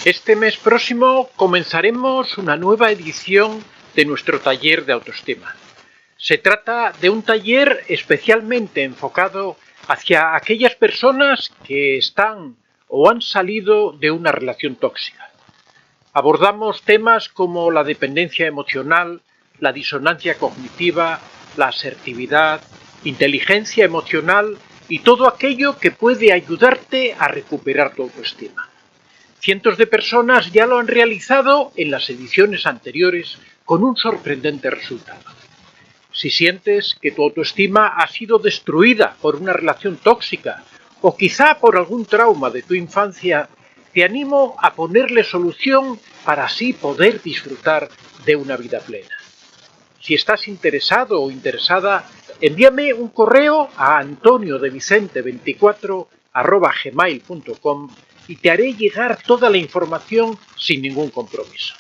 Este mes próximo comenzaremos una nueva edición de nuestro taller de autoestima. Se trata de un taller especialmente enfocado hacia aquellas personas que están o han salido de una relación tóxica. Abordamos temas como la dependencia emocional, la disonancia cognitiva, la asertividad, inteligencia emocional y todo aquello que puede ayudarte a recuperar tu autoestima. Cientos de personas ya lo han realizado en las ediciones anteriores con un sorprendente resultado. Si sientes que tu autoestima ha sido destruida por una relación tóxica o quizá por algún trauma de tu infancia, te animo a ponerle solución para así poder disfrutar de una vida plena. Si estás interesado o interesada, envíame un correo a antoniodevicente24@gmail.com y te haré llegar toda la información sin ningún compromiso.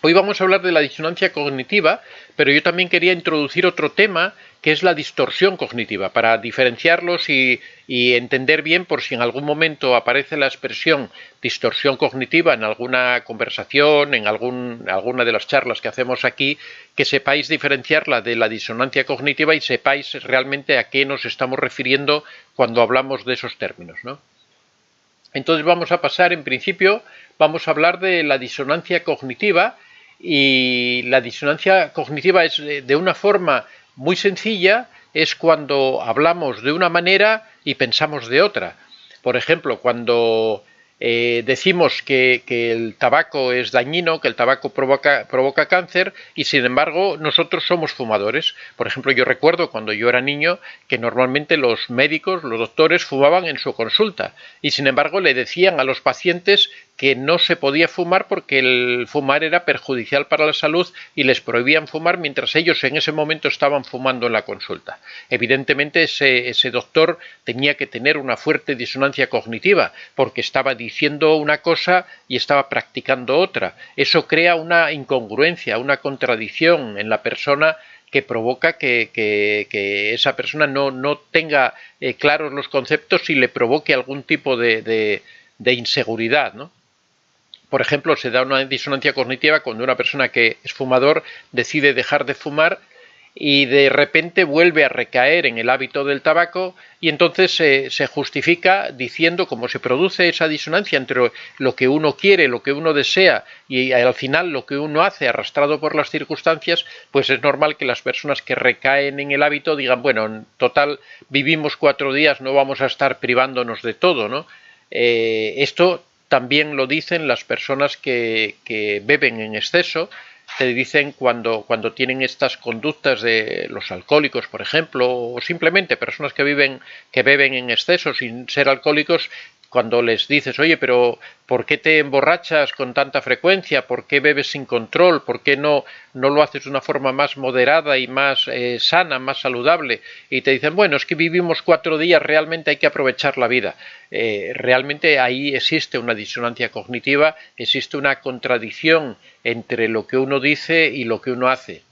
Hoy vamos a hablar de la disonancia cognitiva, pero yo también quería introducir otro tema que es la distorsión cognitiva, para diferenciarlos y entender bien por si en algún momento aparece la expresión distorsión cognitiva en alguna conversación, en alguna de las charlas que hacemos aquí, que sepáis diferenciarla de la disonancia cognitiva y sepáis realmente a qué nos estamos refiriendo cuando hablamos de esos términos, ¿no? Entonces vamos a pasar, en principio, vamos a hablar de la disonancia cognitiva, y la disonancia cognitiva es de una forma muy sencilla, es cuando hablamos de una manera y pensamos de otra. Por ejemplo, cuando decimos que el tabaco es dañino, que el tabaco provoca cáncer, y sin embargo nosotros somos fumadores. Por ejemplo, yo recuerdo cuando yo era niño que normalmente los médicos, los doctores, fumaban en su consulta, y sin embargo le decían a los pacientes que no se podía fumar porque el fumar era perjudicial para la salud y les prohibían fumar mientras ellos en ese momento estaban fumando en la consulta. Evidentemente ese doctor tenía que tener una fuerte disonancia cognitiva porque estaba diciendo una cosa y estaba practicando otra. Eso crea una incongruencia, una contradicción en la persona que provoca que esa persona no tenga claros los conceptos y le provoque algún tipo de inseguridad, ¿no? Por ejemplo, se da una disonancia cognitiva cuando una persona que es fumador decide dejar de fumar y de repente vuelve a recaer en el hábito del tabaco, y entonces se justifica diciendo cómo se produce esa disonancia entre lo que uno quiere, lo que uno desea y al final lo que uno hace arrastrado por las circunstancias. Pues es normal que las personas que recaen en el hábito digan, bueno, en total vivimos 4 días, no vamos a estar privándonos de todo, ¿no? Esto también lo dicen las personas que beben en exceso. Te dicen cuando tienen estas conductas de los alcohólicos, por ejemplo, o simplemente personas que beben en exceso sin ser alcohólicos, cuando les dices, oye, pero ¿por qué te emborrachas con tanta frecuencia? ¿Por qué bebes sin control? ¿Por qué no lo haces de una forma más moderada y más sana, más saludable? Y te dicen, bueno, es que vivimos 4 días, realmente hay que aprovechar la vida. Realmente ahí existe una disonancia cognitiva, existe una contradicción entre lo que uno dice y lo que uno hace.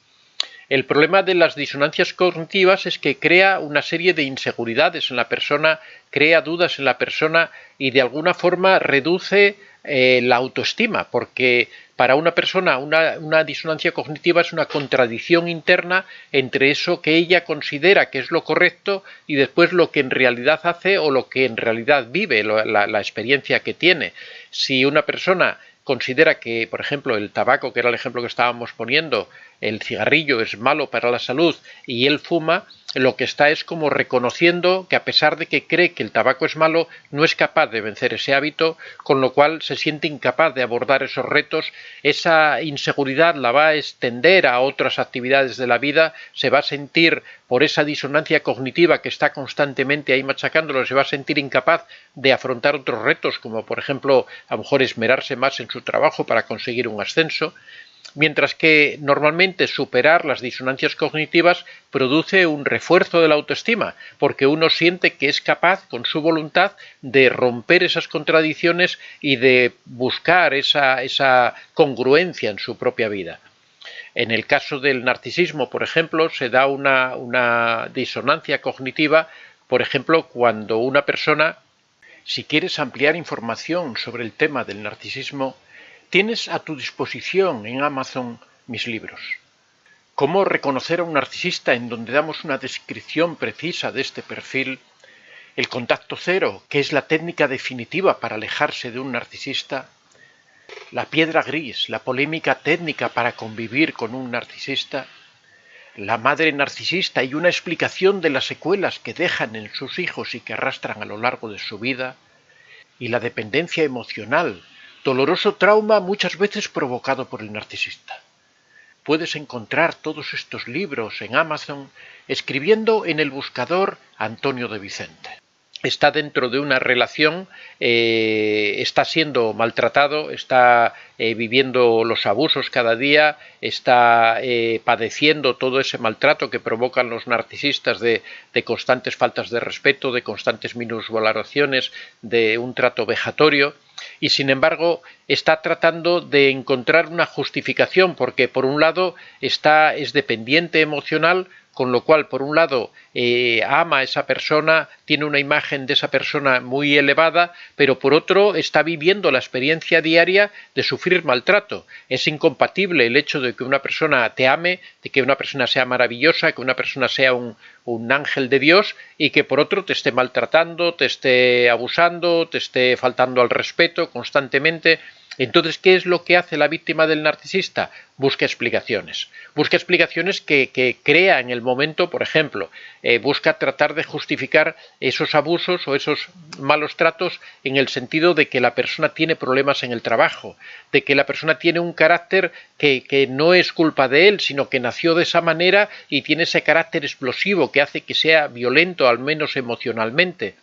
El problema de las disonancias cognitivas es que crea una serie de inseguridades en la persona, crea dudas en la persona y de alguna forma reduce la autoestima, porque para una persona una disonancia cognitiva es una contradicción interna entre eso que ella considera que es lo correcto y después lo que en realidad hace o lo que en realidad vive, la experiencia que tiene. Si una persona considera que, por ejemplo, el tabaco, que era el ejemplo que estábamos poniendo, el cigarrillo es malo para la salud y él fuma, lo que está es como reconociendo que a pesar de que cree que el tabaco es malo, no es capaz de vencer ese hábito, con lo cual se siente incapaz de abordar esos retos. Esa inseguridad la va a extender a otras actividades de la vida, se va a sentir, por esa disonancia cognitiva que está constantemente ahí machacándolo, se va a sentir incapaz de afrontar otros retos, como por ejemplo a lo mejor esmerarse más en su trabajo para conseguir un ascenso. Mientras que normalmente superar las disonancias cognitivas produce un refuerzo de la autoestima, porque uno siente que es capaz, con su voluntad, de romper esas contradicciones y de buscar esa congruencia en su propia vida. En el caso del narcisismo, por ejemplo, se da una disonancia cognitiva, por ejemplo, cuando una persona Si quieres ampliar información sobre el tema del narcisismo, tienes a tu disposición en Amazon mis libros. Cómo reconocer a un narcisista, en donde damos una descripción precisa de este perfil. El contacto cero, que es la técnica definitiva para alejarse de un narcisista. La piedra gris, la polémica técnica para convivir con un narcisista. La madre narcisista y una explicación de las secuelas que dejan en sus hijos y que arrastran a lo largo de su vida. Y la dependencia emocional, doloroso trauma muchas veces provocado por el narcisista. Puedes encontrar todos estos libros en Amazon escribiendo en el buscador Antonio de Vicente. Está dentro de una relación, está siendo maltratado, está viviendo los abusos cada día, está padeciendo todo ese maltrato que provocan los narcisistas de constantes faltas de respeto, de constantes minusvaloraciones, de un trato vejatorio. Y sin embargo está tratando de encontrar una justificación porque por un lado es dependiente emocional, con lo cual por un lado ama a esa persona, tiene una imagen de esa persona muy elevada, pero por otro está viviendo la experiencia diaria de sufrir maltrato. Es incompatible el hecho de que una persona te ame, de que una persona sea maravillosa, que una persona sea un ángel de Dios y que por otro te esté maltratando, te esté abusando, te esté faltando al respeto constantemente. Entonces, ¿qué es lo que hace la víctima del narcisista? Busca explicaciones. Busca explicaciones que crea en el momento, por ejemplo, busca tratar de justificar esos abusos o esos malos tratos en el sentido de que la persona tiene problemas en el trabajo, de que la persona tiene un carácter que no es culpa de él, sino que nació de esa manera y tiene ese carácter explosivo que hace que sea violento, al menos emocionalmente,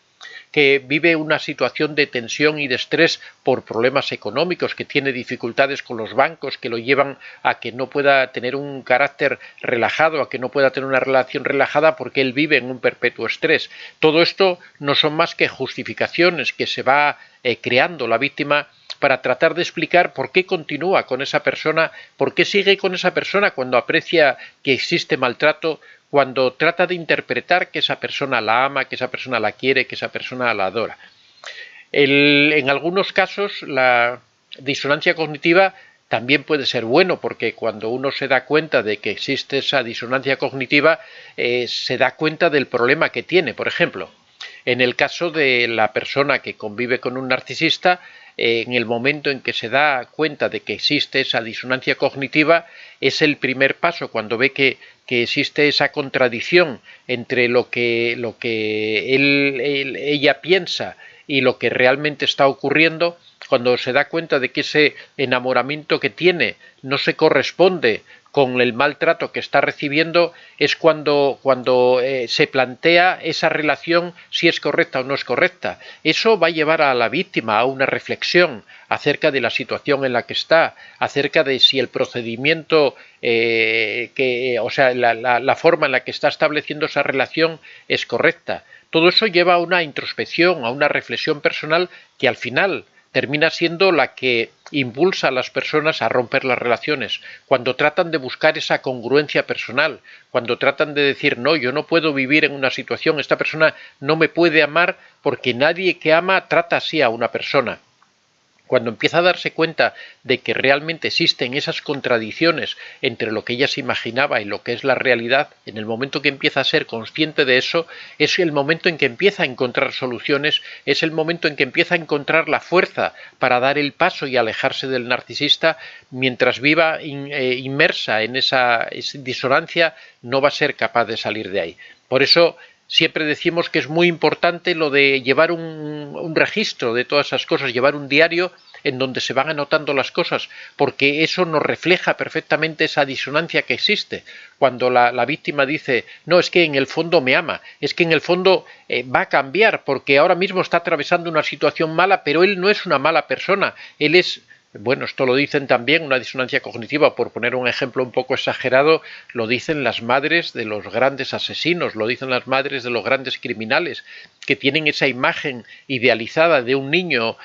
que vive una situación de tensión y de estrés por problemas económicos, que tiene dificultades con los bancos, que lo llevan a que no pueda tener un carácter relajado, a que no pueda tener una relación relajada porque él vive en un perpetuo estrés. Todo esto no son más que justificaciones que se va creando la víctima para tratar de explicar por qué continúa con esa persona, por qué sigue con esa persona cuando aprecia que existe maltrato, cuando trata de interpretar que esa persona la ama, que esa persona la quiere, que esa persona la adora. En algunos casos la disonancia cognitiva también puede ser bueno, porque cuando uno se da cuenta de que existe esa disonancia cognitiva, se da cuenta del problema que tiene. Por ejemplo, en el caso de la persona que convive con un narcisista, en el momento en que se da cuenta de que existe esa disonancia cognitiva, es el primer paso cuando ve que existe esa contradicción entre lo que ella piensa y lo que realmente está ocurriendo. Cuando se da cuenta de que ese enamoramiento que tiene no se corresponde con el maltrato que está recibiendo, es cuando se plantea esa relación si es correcta o no es correcta. Eso va a llevar a la víctima a una reflexión acerca de la situación en la que está, acerca de si el procedimiento, la forma en la que está estableciendo esa relación es correcta. Todo eso lleva a una introspección, a una reflexión personal que al final termina siendo la que impulsa a las personas a romper las relaciones, cuando tratan de buscar esa congruencia personal, cuando tratan de decir, no, yo no puedo vivir en una situación, esta persona no me puede amar porque nadie que ama trata así a una persona. Cuando empieza a darse cuenta de que realmente existen esas contradicciones entre lo que ella se imaginaba y lo que es la realidad, en el momento que empieza a ser consciente de eso, es el momento en que empieza a encontrar soluciones, es el momento en que empieza a encontrar la fuerza para dar el paso y alejarse del narcisista. Mientras viva inmersa en esa disonancia, no va a ser capaz de salir de ahí. Por eso siempre decimos que es muy importante lo de llevar un registro de todas esas cosas, llevar un diario en donde se van anotando las cosas, porque eso nos refleja perfectamente esa disonancia que existe. Cuando la víctima dice, no, es que en el fondo me ama, es que en el fondo va a cambiar, porque ahora mismo está atravesando una situación mala, pero él no es una mala persona, él es Bueno, esto lo dicen también, una disonancia cognitiva, por poner un ejemplo un poco exagerado, lo dicen las madres de los grandes asesinos, lo dicen las madres de los grandes criminales, que tienen esa imagen idealizada de un niño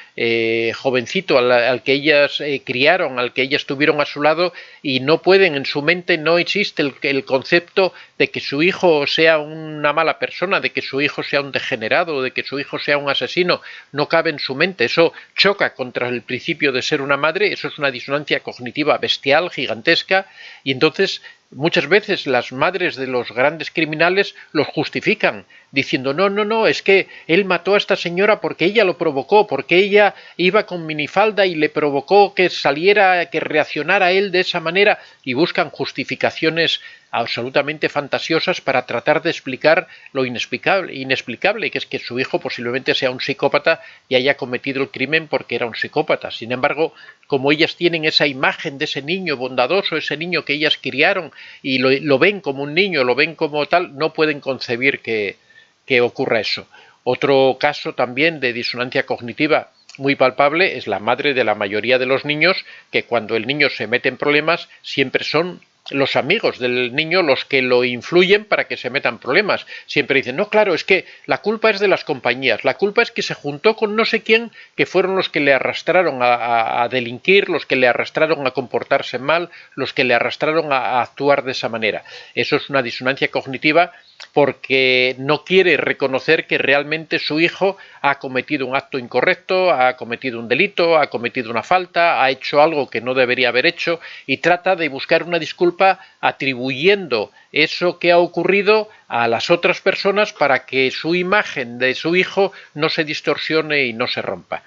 jovencito al que ellas criaron, al que ellas tuvieron a su lado, y no pueden, en su mente no existe el concepto de que su hijo sea una mala persona, de que su hijo sea un degenerado, de que su hijo sea un asesino, no cabe en su mente. Eso choca contra el principio de ser una madre, eso es una disonancia cognitiva bestial, gigantesca, y entonces muchas veces las madres de los grandes criminales los justifican, diciendo no, es que él mató a esta señora porque ella lo provocó, porque ella iba con minifalda y le provocó que saliera, que reaccionara él de esa manera, y buscan justificaciones absolutamente fantasiosas para tratar de explicar lo inexplicable, que es que su hijo posiblemente sea un psicópata y haya cometido el crimen porque era un psicópata. Sin embargo, como ellas tienen esa imagen de ese niño bondadoso, ese niño que ellas criaron, y lo ven como un niño, lo ven como tal, no pueden concebir que ocurra eso. Otro caso también de disonancia cognitiva muy palpable es la madre de la mayoría de los niños, que cuando el niño se mete en problemas siempre son los amigos del niño los que lo influyen para que se metan problemas. Siempre dicen, no, claro, es que la culpa es de las compañías, la culpa es que se juntó con no sé quién, que fueron los que le arrastraron a delinquir, los que le arrastraron a comportarse mal, los que le arrastraron a actuar de esa manera. Eso es una disonancia cognitiva porque no quiere reconocer que realmente su hijo ha cometido un acto incorrecto, ha cometido un delito, ha cometido una falta, ha hecho algo que no debería haber hecho, y trata de buscar una disculpa atribuyendo eso que ha ocurrido a las otras personas para que su imagen de su hijo no se distorsione y no se rompa.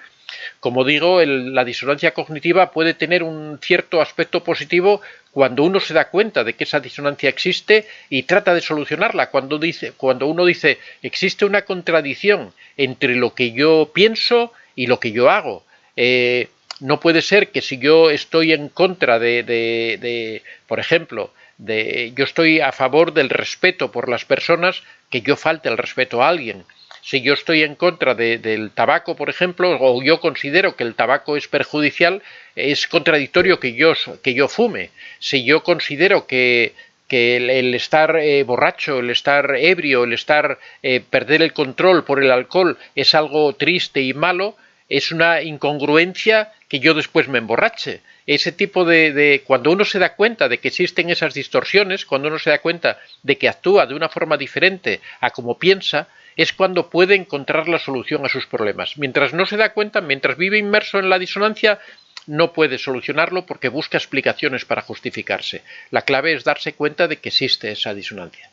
Como digo, la disonancia cognitiva puede tener un cierto aspecto positivo cuando uno se da cuenta de que esa disonancia existe y trata de solucionarla. Cuando uno dice, existe una contradicción entre lo que yo pienso y lo que yo hago. No puede ser que si yo estoy en contra por ejemplo, yo estoy a favor del respeto por las personas, que yo falte el respeto a alguien. Si yo estoy en contra del tabaco, por ejemplo, o yo considero que el tabaco es perjudicial, es contradictorio que yo fume. Si yo considero que el estar borracho, el estar ebrio, el perder el control por el alcohol es algo triste y malo, es una incongruencia que yo después me emborrache. Ese tipo cuando uno se da cuenta de que existen esas distorsiones, cuando uno se da cuenta de que actúa de una forma diferente a como piensa, es cuando puede encontrar la solución a sus problemas. Mientras no se da cuenta, mientras vive inmerso en la disonancia, no puede solucionarlo porque busca explicaciones para justificarse. La clave es darse cuenta de que existe esa disonancia.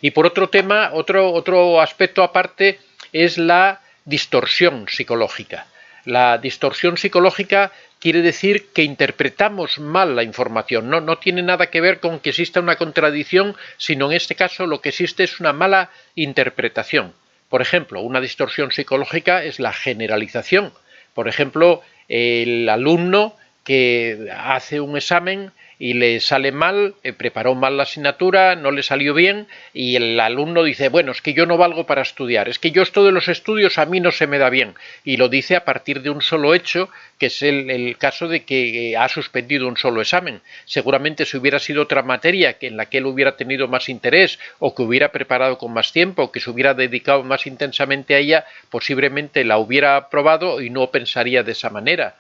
Y por otro tema, otro aspecto aparte es la distorsión psicológica. La distorsión psicológica quiere decir que interpretamos mal la información. No tiene nada que ver con que exista una contradicción, sino en este caso lo que existe es una mala interpretación. Por ejemplo, una distorsión psicológica es la generalización. Por ejemplo, el alumno que hace un examen y le sale mal, preparó mal la asignatura, no le salió bien, y el alumno dice, bueno, es que yo no valgo para estudiar, es que yo esto de los estudios a mí no se me da bien, y lo dice a partir de un solo hecho, que es el caso de que ha suspendido un solo examen. Seguramente si hubiera sido otra materia en la que él hubiera tenido más interés, o que hubiera preparado con más tiempo, o que se hubiera dedicado más intensamente a ella, posiblemente la hubiera aprobado y no pensaría de esa manera.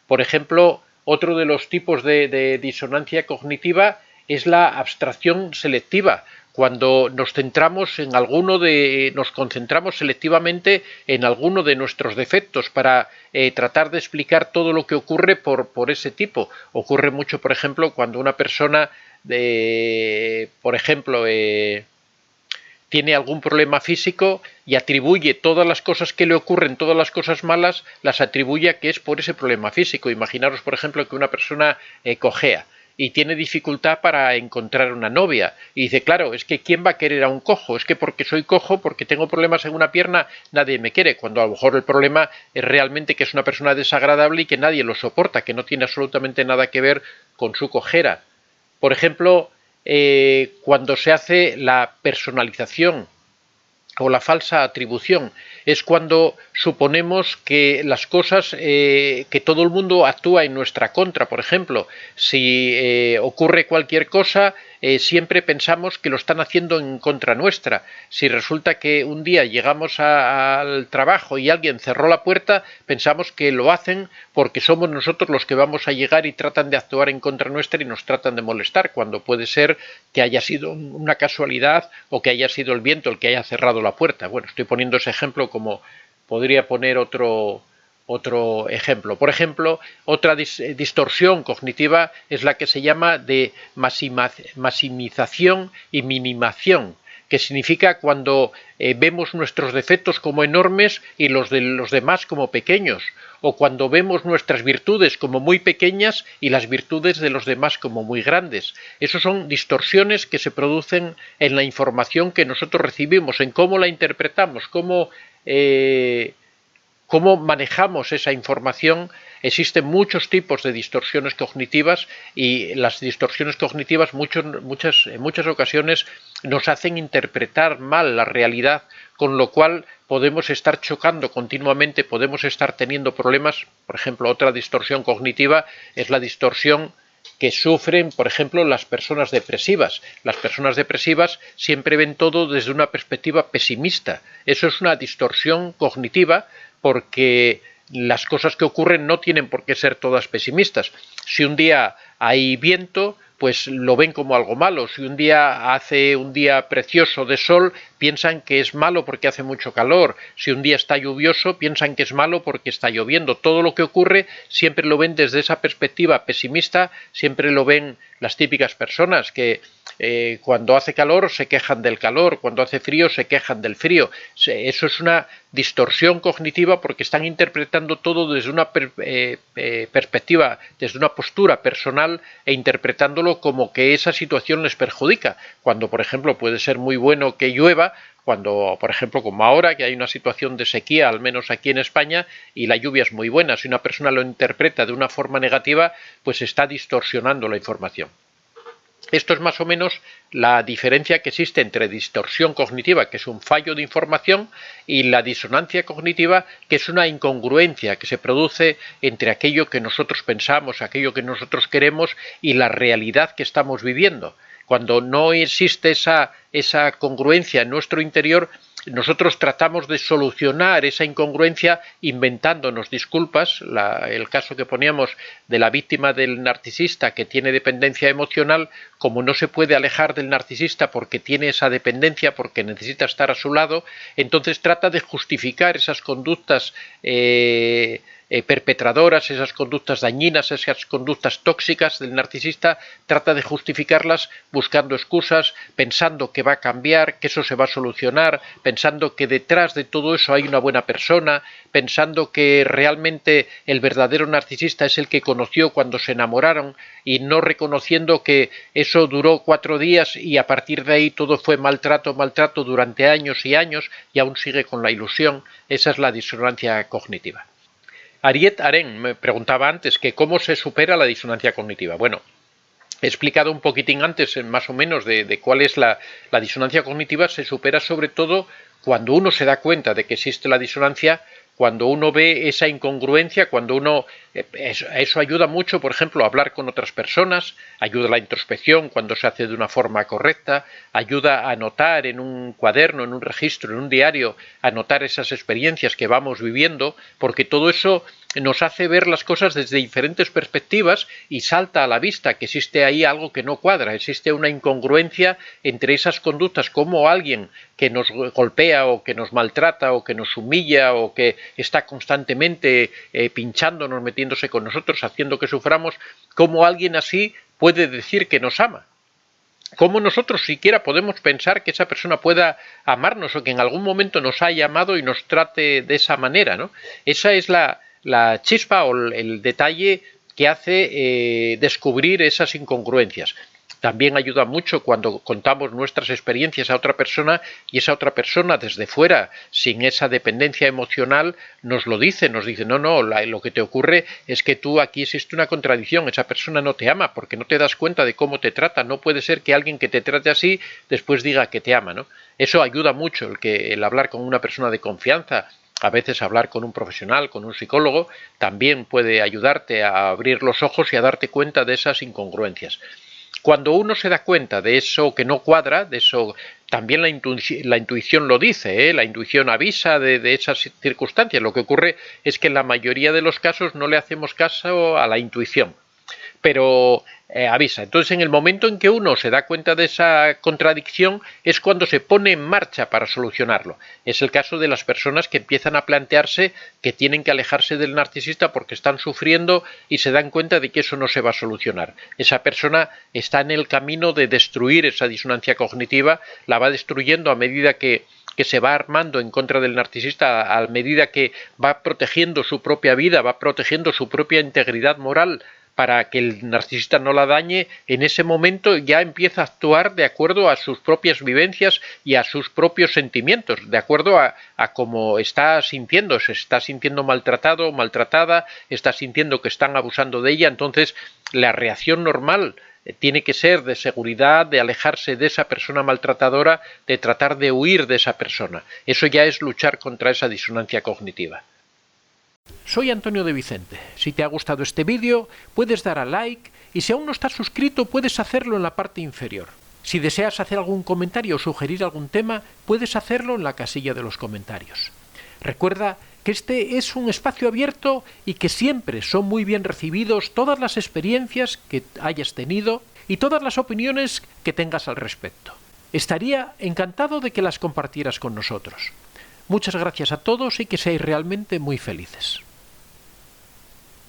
Por ejemplo, otro de los tipos de disonancia cognitiva es la abstracción selectiva, cuando nos concentramos selectivamente en alguno de nuestros defectos para tratar de explicar todo lo que ocurre por ese tipo. Ocurre mucho, por ejemplo, cuando una persona, por ejemplo, tiene algún problema físico y atribuye todas las cosas que le ocurren, todas las cosas malas, las atribuye a que es por ese problema físico. Imaginaros, por ejemplo, que una persona cojea y tiene dificultad para encontrar una novia. Y dice, claro, es que ¿quién va a querer a un cojo? Es que porque soy cojo, porque tengo problemas en una pierna, nadie me quiere. Cuando a lo mejor el problema es realmente que es una persona desagradable y que nadie lo soporta, que no tiene absolutamente nada que ver con su cojera. Por ejemplo, cuando se hace la personalización o la falsa atribución. Es cuando suponemos que las cosas, que todo el mundo actúa en nuestra contra. Por ejemplo, si ocurre cualquier cosa, siempre pensamos que lo están haciendo en contra nuestra. Si resulta que un día llegamos al trabajo y alguien cerró la puerta, pensamos que lo hacen porque somos nosotros los que vamos a llegar y tratan de actuar en contra nuestra y nos tratan de molestar, cuando puede ser que haya sido una casualidad o que haya sido el viento el que haya cerrado la puerta. Bueno, estoy poniendo ese ejemplo, como podría poner otro ejemplo. Por ejemplo, otra distorsión cognitiva es la que se llama de maximización y minimación, que significa cuando vemos nuestros defectos como enormes y los de los demás como pequeños, o cuando vemos nuestras virtudes como muy pequeñas y las virtudes de los demás como muy grandes. Esas son distorsiones que se producen en la información que nosotros recibimos, en cómo la interpretamos, cómo manejamos esa información. Existen muchos tipos de distorsiones cognitivas y las distorsiones cognitivas en muchas ocasiones nos hacen interpretar mal la realidad, con lo cual podemos estar chocando continuamente, podemos estar teniendo problemas. Por ejemplo, otra distorsión cognitiva es la distorsión que sufren, por ejemplo, las personas depresivas. Las personas depresivas siempre ven todo desde una perspectiva pesimista. Eso es una distorsión cognitiva, porque las cosas que ocurren no tienen por qué ser todas pesimistas. Si un día hay viento, pues lo ven como algo malo. Si un día hace un día precioso de sol, piensan que es malo porque hace mucho calor. Si un día está lluvioso, piensan que es malo porque está lloviendo. Todo lo que ocurre siempre lo ven desde esa perspectiva pesimista, siempre lo ven las típicas personas que cuando hace calor se quejan del calor, cuando hace frío se quejan del frío. Eso es una distorsión cognitiva, porque están interpretando todo desde una perspectiva, desde una postura personal, e interpretándolo como que esa situación les perjudica, cuando por ejemplo puede ser muy bueno que llueva, cuando por ejemplo como ahora, que hay una situación de sequía, al menos aquí en España, y la lluvia es muy buena. Si una persona lo interpreta de una forma negativa, pues está distorsionando la información. Esto es más o menos la diferencia que existe entre distorsión cognitiva, que es un fallo de información, y la disonancia cognitiva, que es una incongruencia que se produce entre aquello que nosotros pensamos, aquello que nosotros queremos y la realidad que estamos viviendo. Cuando no existe esa congruencia en nuestro interior, nosotros tratamos de solucionar esa incongruencia inventándonos disculpas. El caso que poníamos de la víctima del narcisista que tiene dependencia emocional, como no se puede alejar del narcisista porque tiene esa dependencia, porque necesita estar a su lado, entonces trata de justificar esas conductas perpetradoras, esas conductas dañinas, esas conductas tóxicas del narcisista, trata de justificarlas buscando excusas, pensando que va a cambiar, que eso se va a solucionar, pensando que detrás de todo eso hay una buena persona, pensando que realmente el verdadero narcisista es el que conoció cuando se enamoraron, y no reconociendo que eso duró 4 días y a partir de ahí todo fue maltrato durante años y años, y aún sigue con la ilusión. Esa es la disonancia cognitiva. Ariet Aren me preguntaba antes que cómo se supera la disonancia cognitiva. Bueno, he explicado un poquitín antes, más o menos, de cuál es la disonancia cognitiva. Se supera sobre todo cuando uno se da cuenta de que existe la disonancia, cuando uno ve esa incongruencia, cuando uno... Eso ayuda mucho, por ejemplo, a hablar con otras personas, ayuda a la introspección cuando se hace de una forma correcta, ayuda a anotar en un cuaderno, en un registro, en un diario, a anotar esas experiencias que vamos viviendo, porque todo eso nos hace ver las cosas desde diferentes perspectivas y salta a la vista que existe ahí algo que no cuadra, existe una incongruencia entre esas conductas, como alguien que nos golpea o que nos maltrata o que nos humilla o que está constantemente pinchándonos, metiéndose con nosotros, haciendo que suframos, como alguien así puede decir que nos ama. ¿Cómo nosotros siquiera podemos pensar que esa persona pueda amarnos o que en algún momento nos haya amado y nos trate de esa manera, ¿no? Esa es la chispa o el detalle que hace descubrir esas incongruencias. También ayuda mucho cuando contamos nuestras experiencias a otra persona y esa otra persona desde fuera, sin esa dependencia emocional, nos lo dice, nos dice, no, lo que te ocurre es que tú aquí existe una contradicción, esa persona no te ama porque no te das cuenta de cómo te trata, no puede ser que alguien que te trate así después diga que te ama, ¿no? Eso ayuda mucho, el hablar con una persona de confianza. A veces hablar con un profesional, con un psicólogo, también puede ayudarte a abrir los ojos y a darte cuenta de esas incongruencias. Cuando uno se da cuenta de eso que no cuadra, de eso también la intuición lo dice, ¿eh? La intuición avisa de esas circunstancias. Lo que ocurre es que en la mayoría de los casos no le hacemos caso a la intuición, pero avisa. Entonces, en el momento en que uno se da cuenta de esa contradicción es cuando se pone en marcha para solucionarlo. Es el caso de las personas que empiezan a plantearse que tienen que alejarse del narcisista porque están sufriendo y se dan cuenta de que eso no se va a solucionar. Esa persona está en el camino de destruir esa disonancia cognitiva, la va destruyendo a medida que se va armando en contra del narcisista, a medida que va protegiendo su propia vida, va protegiendo su propia integridad moral, para que el narcisista no la dañe. En ese momento ya empieza a actuar de acuerdo a sus propias vivencias y a sus propios sentimientos, de acuerdo a cómo está sintiendo, se está sintiendo maltratado o maltratada, está sintiendo que están abusando de ella. Entonces la reacción normal tiene que ser de seguridad, de alejarse de esa persona maltratadora, de tratar de huir de esa persona. Eso ya es luchar contra esa disonancia cognitiva. Soy Antonio de Vicente. Si te ha gustado este vídeo, puedes dar a like y si aún no estás suscrito, puedes hacerlo en la parte inferior. Si deseas hacer algún comentario o sugerir algún tema, puedes hacerlo en la casilla de los comentarios. Recuerda que este es un espacio abierto y que siempre son muy bien recibidos todas las experiencias que hayas tenido y todas las opiniones que tengas al respecto. Estaría encantado de que las compartieras con nosotros. Muchas gracias a todos y que seáis realmente muy felices.